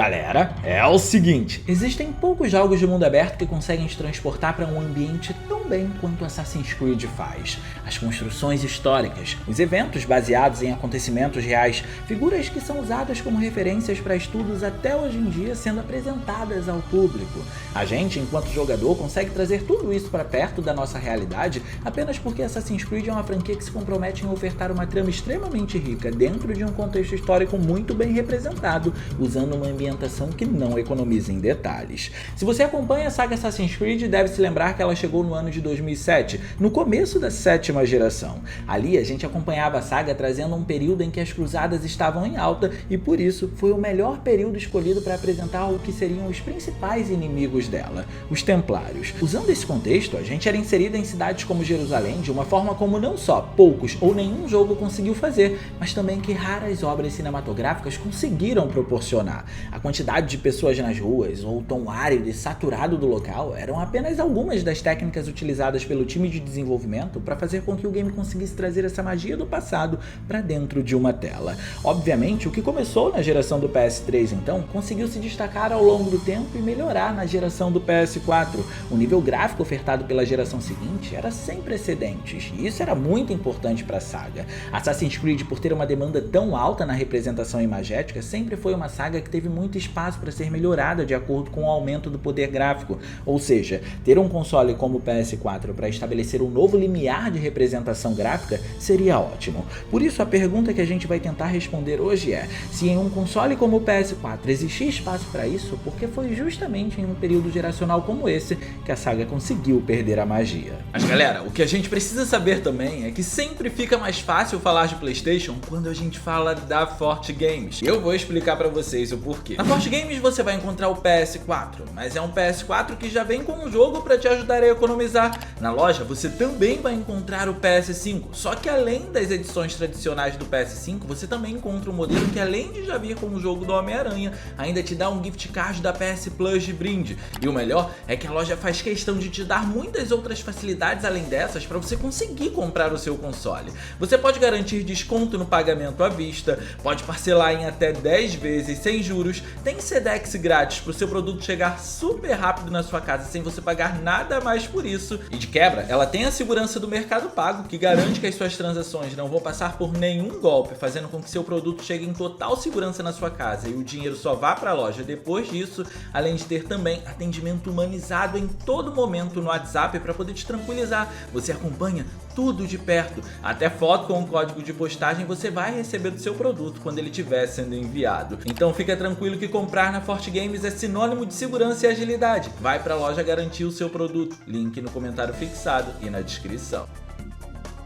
Galera, é o seguinte, existem poucos jogos de mundo aberto que conseguem te transportar para um ambiente tão bem quanto Assassin's Creed faz. As construções históricas, os eventos baseados em acontecimentos reais, figuras que são usadas como referências para estudos até hoje em dia sendo apresentadas ao público. A gente, enquanto jogador, consegue trazer tudo isso para perto da nossa realidade apenas porque Assassin's Creed é uma franquia que se compromete em ofertar uma trama extremamente rica dentro de um contexto histórico muito bem representado, usando uma ambientação que não economiza em detalhes. Se você acompanha a saga Assassin's Creed, deve se lembrar que ela chegou no ano de 2007, no começo da 7ª geração. Ali a gente acompanhava a saga trazendo um período em que as cruzadas estavam em alta e por isso foi o melhor período escolhido para apresentar o que seriam os principais inimigos dela, os Templários. Usando esse contexto, a gente era inserido em cidades como Jerusalém de uma forma como não só poucos ou nenhum jogo conseguiu fazer, mas também que raras obras cinematográficas conseguiram proporcionar. A quantidade de pessoas nas ruas ou o tom árido e saturado do local eram apenas algumas das técnicas utilizadas pelo time de desenvolvimento para fazer com que o game conseguisse trazer essa magia do passado para dentro de uma tela. Obviamente, o que começou na geração do PS3 então, conseguiu se destacar ao longo do tempo e melhorar na geração do PS4. O nível gráfico ofertado pela geração seguinte era sem precedentes, e isso era muito importante para a saga. Assassin's Creed, por ter uma demanda tão alta na representação imagética, sempre foi uma saga que teve muito espaço para ser melhorada de acordo com o aumento do poder gráfico, ou seja, ter um console como o PS4 para estabelecer um novo limiar de representação gráfica seria ótimo. Por isso a pergunta que a gente vai tentar responder hoje é: se em um console como o PS4 existia espaço para isso, porque foi justamente em um período geracional como esse que a saga conseguiu perder a magia. Mas galera, o que a gente precisa saber também é que sempre fica mais fácil falar de PlayStation quando a gente fala da Forte Games. E eu vou explicar para vocês o porquê. Na Forte Games você vai encontrar o PS4, mas é um PS4 que já vem com um jogo para te ajudar a economizar. Na loja você também vai encontrar o PS5, só que além das edições tradicionais do PS5, você também encontra um modelo que, além de já vir com o jogo do Homem-Aranha, ainda te dá um gift card da PS Plus de brinde. E o melhor é que a loja faz questão de te dar muitas outras facilidades além dessas para você conseguir comprar o seu console. Você pode garantir desconto no pagamento à vista, pode parcelar em até 10 vezes sem juros, tem Sedex grátis para o seu produto chegar super rápido na sua casa sem você pagar nada mais por isso. E de quebra, ela tem a segurança do Mercado Pago, que garante que as suas transações não vão passar por nenhum golpe, fazendo com que seu produto chegue em total segurança na sua casa e o dinheiro só vá para a loja depois disso, além de ter também atendimento humanizado em todo momento no WhatsApp para poder te tranquilizar. Você acompanha tudo de perto, até foto com o código de postagem você vai receber do seu produto quando ele estiver sendo enviado. Então fica tranquilo que comprar na Forte Games é sinônimo de segurança e agilidade. Vai para a loja garantir o seu produto, link no comentário fixado e na descrição.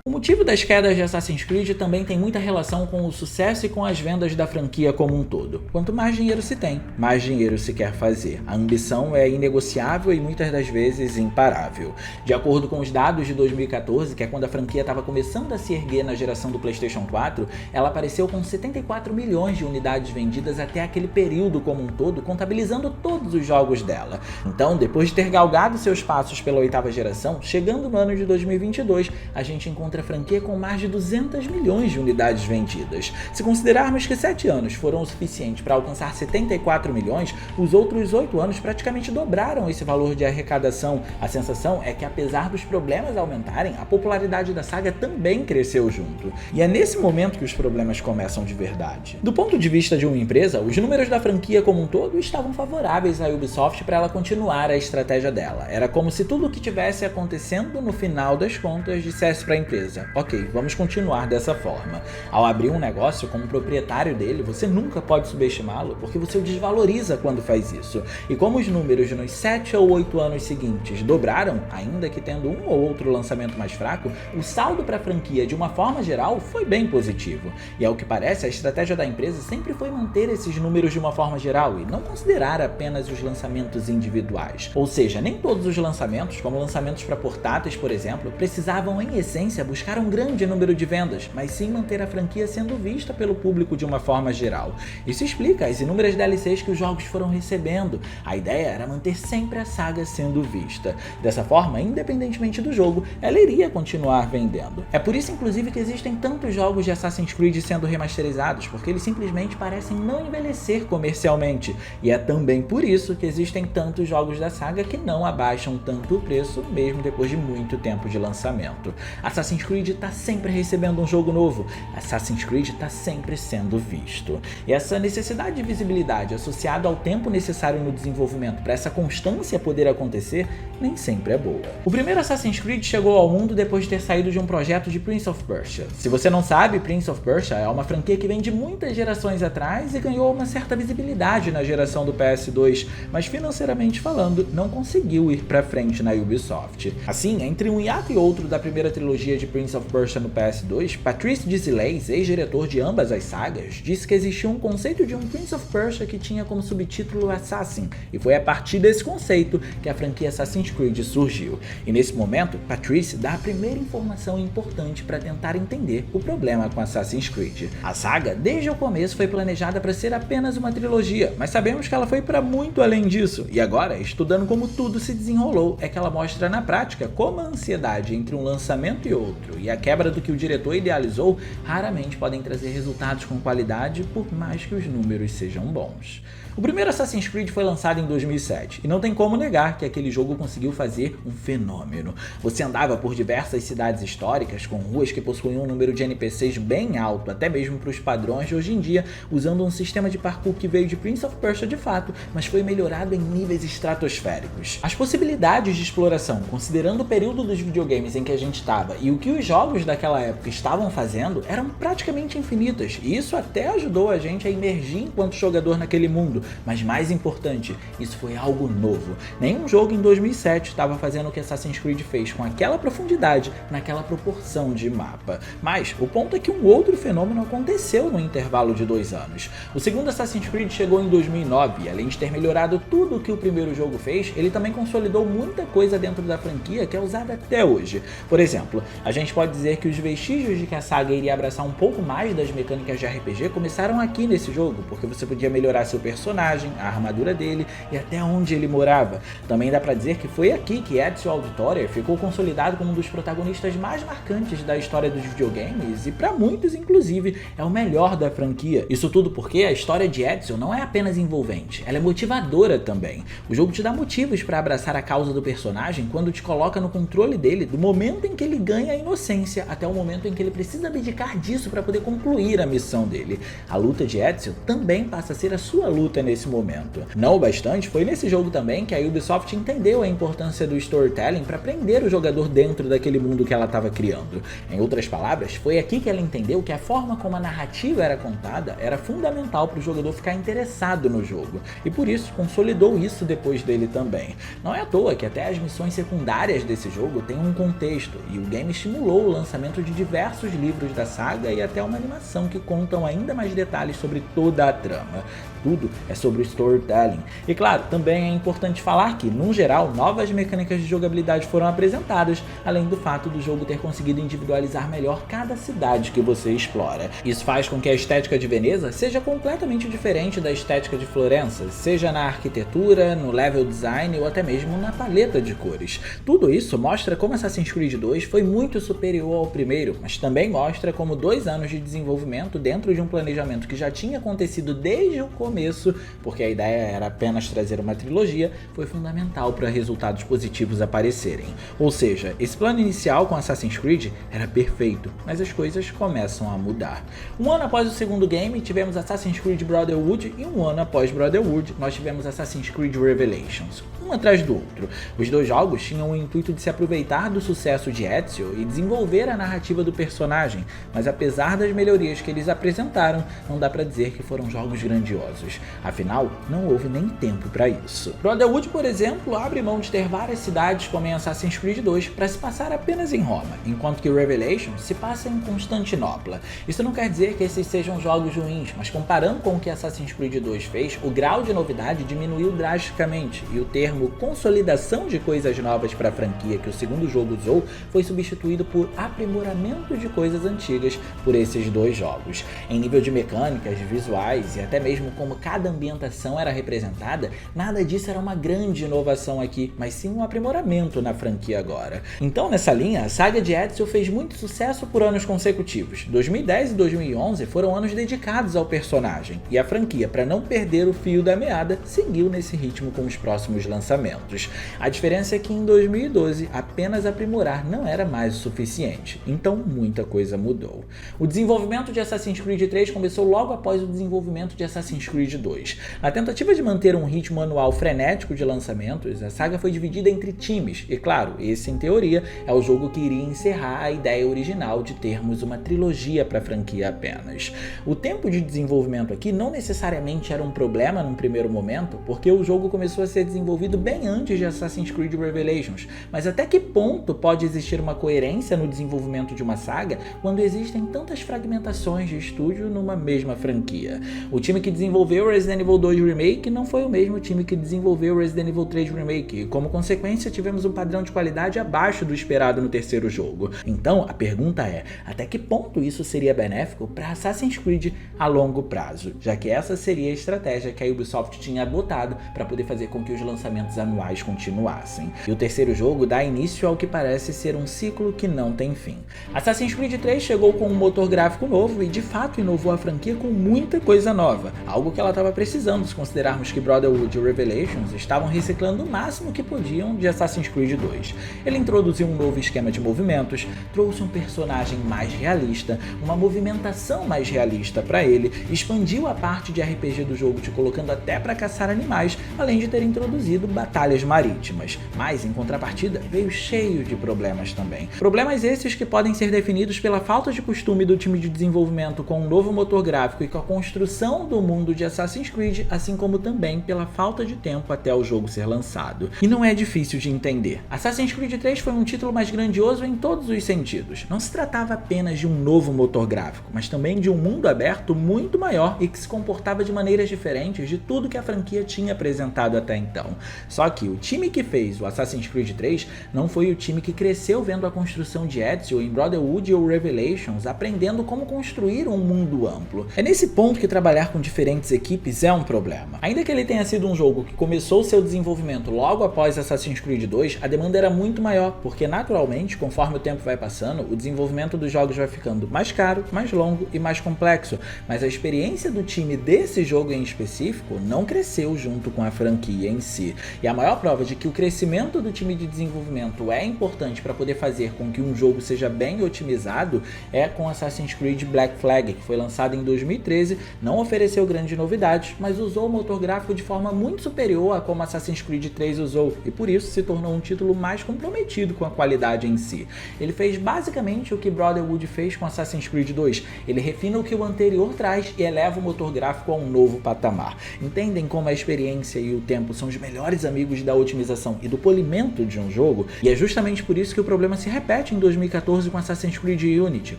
O motivo das quedas de Assassin's Creed também tem muita relação com o sucesso e com as vendas da franquia como um todo. Quanto mais dinheiro se tem, mais dinheiro se quer fazer. A ambição é inegociável e muitas das vezes imparável. De acordo com os dados de 2014, que é quando a franquia estava começando a se erguer na geração do PlayStation 4, ela apareceu com 74 milhões de unidades vendidas até aquele período como um todo, contabilizando todos os jogos dela. Então, depois de ter galgado seus passos pela 8ª geração, chegando no ano de 2022, a gente encontra a franquia com mais de 200 milhões de unidades vendidas. Se considerarmos que 7 anos foram o suficiente para alcançar 74 milhões, os outros 8 anos praticamente dobraram esse valor de arrecadação. A sensação é que, apesar dos problemas aumentarem, a popularidade da saga também cresceu junto. E é nesse momento que os problemas começam de verdade. Do ponto de vista de uma empresa, os números da franquia como um todo estavam favoráveis à Ubisoft para ela continuar a estratégia dela. Era como se tudo o que tivesse acontecendo no final das contas dissesse para a empresa: ok, vamos continuar dessa forma. Ao abrir um negócio como proprietário dele, você nunca pode subestimá-lo, porque você o desvaloriza quando faz isso. E como os números nos 7 ou 8 anos seguintes dobraram, ainda que tendo um ou outro lançamento mais fraco, o saldo para a franquia de uma forma geral foi bem positivo. E ao que parece, a estratégia da empresa sempre foi manter esses números de uma forma geral e não considerar apenas os lançamentos individuais. Ou seja, nem todos os lançamentos, como lançamentos para portáteis, por exemplo, precisavam em essência buscar buscar um grande número de vendas, mas sim manter a franquia sendo vista pelo público de uma forma geral. Isso explica as inúmeras DLCs que os jogos foram recebendo. A ideia era manter sempre a saga sendo vista. Dessa forma, independentemente do jogo, ela iria continuar vendendo. É por isso, inclusive, que existem tantos jogos de Assassin's Creed sendo remasterizados, porque eles simplesmente parecem não envelhecer comercialmente. E é também por isso que existem tantos jogos da saga que não abaixam tanto o preço, mesmo depois de muito tempo de lançamento. Assassin's Creed está sempre recebendo um jogo novo. Assassin's Creed está sempre sendo visto. E essa necessidade de visibilidade associada ao tempo necessário no desenvolvimento para essa constância poder acontecer, nem sempre é boa. O primeiro Assassin's Creed chegou ao mundo depois de ter saído de um projeto de Prince of Persia. Se você não sabe, Prince of Persia é uma franquia que vem de muitas gerações atrás e ganhou uma certa visibilidade na geração do PS2, mas financeiramente falando, não conseguiu ir pra frente na Ubisoft. Assim, entre um hiato e outro da primeira trilogia de Prince of Persia no PS2, Patrice Désilets, ex-diretor de ambas as sagas, disse que existia um conceito de um Prince of Persia que tinha como subtítulo Assassin, e foi a partir desse conceito que a franquia Assassin's Creed surgiu. E nesse momento, Patrice dá a primeira informação importante para tentar entender o problema com Assassin's Creed. A saga, desde o começo, foi planejada para ser apenas uma trilogia, mas sabemos que ela foi para muito além disso, e agora, estudando como tudo se desenrolou, é que ela mostra na prática como a ansiedade entre um lançamento e outro, e a quebra do que o diretor idealizou, raramente podem trazer resultados com qualidade, por mais que os números sejam bons. O primeiro Assassin's Creed foi lançado em 2007, e não tem como negar que aquele jogo conseguiu fazer um fenômeno. Você andava por diversas cidades históricas, com ruas que possuíam um número de NPCs bem alto, até mesmo para os padrões de hoje em dia, usando um sistema de parkour que veio de Prince of Persia de fato, mas foi melhorado em níveis estratosféricos. As possibilidades de exploração, considerando o período dos videogames em que a gente estava e o que os jogos daquela época estavam fazendo, eram praticamente infinitas, e isso até ajudou a gente a emergir enquanto jogador naquele mundo. Mas mais importante, isso foi algo novo. Nenhum jogo em 2007 estava fazendo o que Assassin's Creed fez com aquela profundidade, naquela proporção de mapa. Mas o ponto é que um outro fenômeno aconteceu no intervalo de 2 anos. O segundo Assassin's Creed chegou em 2009 e, além de ter melhorado tudo o que o primeiro jogo fez, ele também consolidou muita coisa dentro da franquia que é usada até hoje. Por exemplo, a gente pode dizer que os vestígios de que a saga iria abraçar um pouco mais das mecânicas de RPG começaram aqui nesse jogo, porque você podia melhorar seu personagem, a armadura dele e até onde ele morava. Também dá pra dizer que foi aqui que Ezio Auditore ficou consolidado como um dos protagonistas mais marcantes da história dos videogames e pra muitos, inclusive, é o melhor da franquia. Isso tudo porque a história de Ezio não é apenas envolvente, ela é motivadora também. O jogo te dá motivos pra abraçar a causa do personagem quando te coloca no controle dele, do momento em que ele ganha a inocência até o momento em que ele precisa abdicar disso pra poder concluir a missão dele. A luta de Ezio também passa a ser a sua luta nesse momento. Não o bastante, foi nesse jogo também que a Ubisoft entendeu a importância do storytelling para prender o jogador dentro daquele mundo que ela estava criando. Em outras palavras, foi aqui que ela entendeu que a forma como a narrativa era contada era fundamental para o jogador ficar interessado no jogo, e por isso consolidou isso depois dele também. Não é à toa que até as missões secundárias desse jogo têm um contexto, e o game estimulou o lançamento de diversos livros da saga e até uma animação que contam ainda mais detalhes sobre toda a trama. Tudo é sobre o storytelling. E claro, também é importante falar que, no geral, novas mecânicas de jogabilidade foram apresentadas, além do fato do jogo ter conseguido individualizar melhor cada cidade que você explora. Isso faz com que a estética de Veneza seja completamente diferente da estética de Florença, seja na arquitetura, no level design ou até mesmo na paleta de cores. Tudo isso mostra como Assassin's Creed 2 foi muito superior ao primeiro, mas também mostra como 2 anos de desenvolvimento dentro de um planejamento que já tinha acontecido desde o começo, porque a ideia era apenas trazer uma trilogia, foi fundamental para resultados positivos aparecerem. Ou seja, esse plano inicial com Assassin's Creed era perfeito, mas as coisas começam a mudar. Um ano após o segundo game, tivemos Assassin's Creed Brotherhood, e um ano após Brotherhood, nós tivemos Assassin's Creed Revelations, um atrás do outro. Os dois jogos tinham o intuito de se aproveitar do sucesso de Ezio e desenvolver a narrativa do personagem, mas apesar das melhorias que eles apresentaram, não dá para dizer que foram jogos grandiosos. Afinal, não houve nem tempo para isso. Brotherhood, por exemplo, abre mão de ter várias cidades como em Assassin's Creed 2 para se passar apenas em Roma, enquanto que Revelations se passa em Constantinopla. Isso não quer dizer que esses sejam jogos ruins, mas comparando com o que Assassin's Creed 2 fez, o grau de novidade diminuiu drasticamente, e o termo consolidação de coisas novas para a franquia que o segundo jogo usou foi substituído por aprimoramento de coisas antigas por esses dois jogos. Em nível de mecânicas, visuais e até mesmo como cada ambientação era representada, nada disso era uma grande inovação aqui, mas sim um aprimoramento na franquia agora. Então nessa linha, a saga de Ezio fez muito sucesso por anos consecutivos. 2010 e 2011 foram anos dedicados ao personagem, e a franquia, para não perder o fio da meada, seguiu nesse ritmo com os próximos lançamentos. A diferença é que em 2012, apenas aprimorar não era mais o suficiente, então muita coisa mudou. O desenvolvimento de Assassin's Creed 3 começou logo após o desenvolvimento de Assassin's Creed 2. Na tentativa de manter um ritmo anual frenético de lançamentos, a saga foi dividida entre times, e claro, esse em teoria é o jogo que iria encerrar a ideia original de termos uma trilogia para a franquia apenas. O tempo de desenvolvimento aqui não necessariamente era um problema num primeiro momento, porque o jogo começou a ser desenvolvido bem antes de Assassin's Creed Revelations, mas até que ponto pode existir uma coerência no desenvolvimento de uma saga quando existem tantas fragmentações de estúdio numa mesma franquia? O time que desenvolveu Resident Evil 2 Remake não foi o mesmo time que desenvolveu Resident Evil 3 Remake, e como consequência tivemos um padrão de qualidade abaixo do esperado no terceiro jogo. Então a pergunta é, até que ponto isso seria benéfico para Assassin's Creed a longo prazo, já que essa seria a estratégia que a Ubisoft tinha adotado para poder fazer com que os lançamentos anuais continuassem. E o terceiro jogo dá início ao que parece ser um ciclo que não tem fim. Assassin's Creed 3 chegou com um motor gráfico novo e de fato inovou a franquia com muita coisa nova, algo que ela estava precisando se considerarmos que Brotherhood e Revelations estavam reciclando o máximo que podiam de Assassin's Creed 2. Ele introduziu um novo esquema de movimentos, trouxe um personagem mais realista, uma movimentação mais realista para ele, expandiu a parte de RPG do jogo te colocando até para caçar animais, além de ter introduzido batalhas marítimas. Mas em contrapartida veio cheio de problemas também. Problemas esses que podem ser definidos pela falta de costume do time de desenvolvimento com um novo motor gráfico e com a construção do mundo de Assassin's Creed, assim como também pela falta de tempo até o jogo ser lançado. E não é difícil de entender. Assassin's Creed 3 foi um título mais grandioso em todos os sentidos. Não se tratava apenas de um novo motor gráfico, mas também de um mundo aberto muito maior e que se comportava de maneiras diferentes de tudo que a franquia tinha apresentado até então. Só que o time que fez o Assassin's Creed 3 não foi o time que cresceu vendo a construção de Ezio em Brotherhood ou Revelations, aprendendo como construir um mundo amplo. É nesse ponto que trabalhar com diferentes equipes é um problema. Ainda que ele tenha sido um jogo que começou seu desenvolvimento logo após Assassin's Creed 2, a demanda era muito maior, porque naturalmente, conforme o tempo vai passando, o desenvolvimento dos jogos vai ficando mais caro, mais longo e mais complexo, mas a experiência do time desse jogo em específico não cresceu junto com a franquia em si. E a maior prova de que o crescimento do time de desenvolvimento é importante para poder fazer com que um jogo seja bem otimizado é com Assassin's Creed Black Flag, que foi lançado em 2013, não ofereceu grandes novidades, mas usou o motor gráfico de forma muito superior a como Assassin's Creed 3 usou, e por isso se tornou um título mais comprometido com a qualidade em si. Ele fez basicamente o que Brotherhood fez com Assassin's Creed 2, ele refina o que o anterior traz e eleva o motor gráfico a um novo patamar. Entendem como a experiência e o tempo são os melhores amigos da otimização e do polimento de um jogo? E é justamente por isso que o problema se repete em 2014 com Assassin's Creed Unity.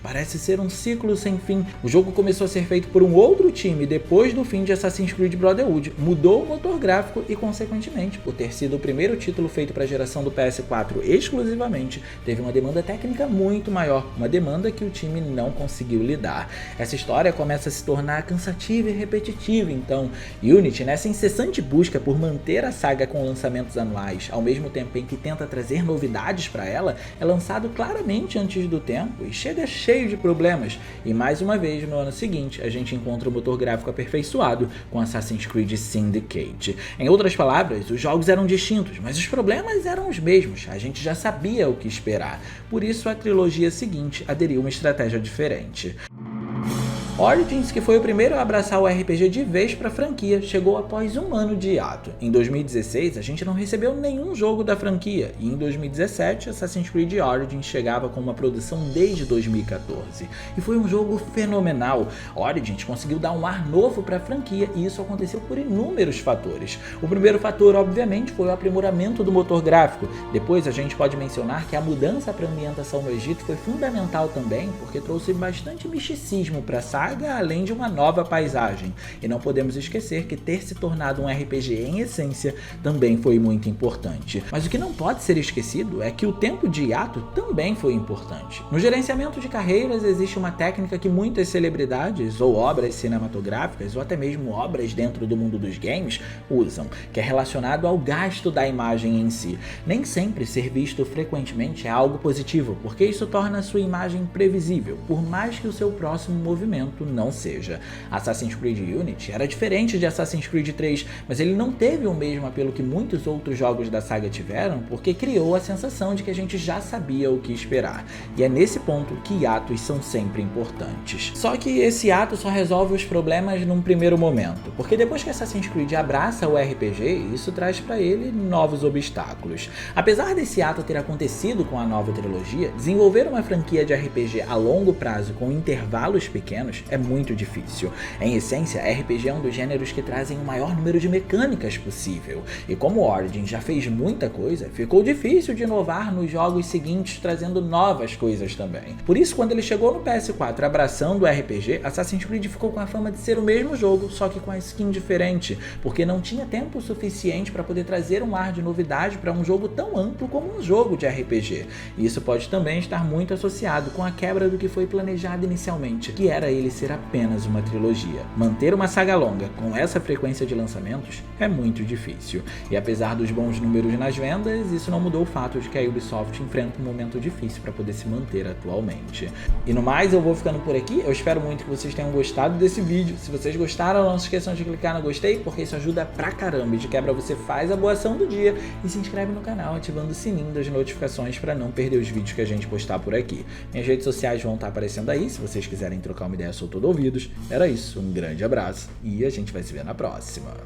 Parece ser um ciclo sem fim. O jogo começou a ser feito por um outro time depois do fim de Assassin's Creed Brotherhood, mudou o motor gráfico e, consequentemente, por ter sido o primeiro título feito para a geração do PS4 exclusivamente, teve uma demanda técnica muito maior, uma demanda que o time não conseguiu lidar. Essa história começa a se tornar cansativa e repetitiva, então Unity, nessa incessante busca por manter a saga com lançamentos anuais, ao mesmo tempo em que tenta trazer novidades para ela, é lançado claramente antes do tempo e chega cheio de problemas. E mais uma vez, no ano seguinte, a gente encontra o motor gráfico aperfeiçoado com Assassin's Creed Syndicate. Em outras palavras, os jogos eram distintos, mas os problemas eram os mesmos, a gente já sabia o que esperar. Por isso, a trilogia seguinte aderiu uma estratégia diferente. Origins, que foi o primeiro a abraçar o RPG de vez para a franquia, chegou após um ano de hiato. Em 2016, a gente não recebeu nenhum jogo da franquia, e em 2017, Assassin's Creed Origins chegava com uma produção desde 2014. E foi um jogo fenomenal. Origins conseguiu dar um ar novo para a franquia, e isso aconteceu por inúmeros fatores. O primeiro fator, obviamente, foi o aprimoramento do motor gráfico. Depois, a gente pode mencionar que a mudança para a ambientação no Egito foi fundamental também, porque trouxe bastante misticismo para a saga saga, além de uma nova paisagem. E não podemos esquecer que ter se tornado um RPG em essência também foi muito importante. Mas o que não pode ser esquecido é que o tempo de hiato também foi importante. No gerenciamento de carreiras existe uma técnica que muitas celebridades ou obras cinematográficas ou até mesmo obras dentro do mundo dos games usam, que é relacionado ao gasto da imagem em si. Nem sempre ser visto frequentemente é algo positivo, porque isso torna a sua imagem previsível, por mais que o seu próximo movimento não seja. Assassin's Creed Unity era diferente de Assassin's Creed 3, mas ele não teve o mesmo apelo que muitos outros jogos da saga tiveram, porque criou a sensação de que a gente já sabia o que esperar. E é nesse ponto que hiatos são sempre importantes. Só que esse hiato só resolve os problemas num primeiro momento, porque depois que Assassin's Creed abraça o RPG, isso traz para ele novos obstáculos. Apesar desse ato ter acontecido com a nova trilogia, desenvolver uma franquia de RPG a longo prazo com intervalos pequenos é muito difícil. Em essência, RPG é um dos gêneros que trazem o maior número de mecânicas possível, e como Origins já fez muita coisa, ficou difícil de inovar nos jogos seguintes trazendo novas coisas também. Por isso, quando ele chegou no PS4 abraçando o RPG, Assassin's Creed ficou com a fama de ser o mesmo jogo, só que com a skin diferente, porque não tinha tempo suficiente para poder trazer um ar de novidade para um jogo tão amplo como um jogo de RPG. E isso pode também estar muito associado com a quebra do que foi planejado inicialmente, que era ele ser apenas uma trilogia. Manter uma saga longa com essa frequência de lançamentos é muito difícil. E apesar dos bons números nas vendas, isso não mudou o fato de que a Ubisoft enfrenta um momento difícil para poder se manter atualmente. E no mais, eu vou ficando por aqui. Eu espero muito que vocês tenham gostado desse vídeo. Se vocês gostaram, não se esqueçam de clicar no gostei, porque isso ajuda pra caramba. E de quebra você faz a boa ação do dia e se inscreve no canal ativando o sininho das notificações para não perder os vídeos que a gente postar por aqui. Minhas redes sociais vão estar aparecendo aí, se vocês quiserem trocar uma ideia, sou todo ouvidos. Era isso, um grande abraço e a gente vai se ver na próxima.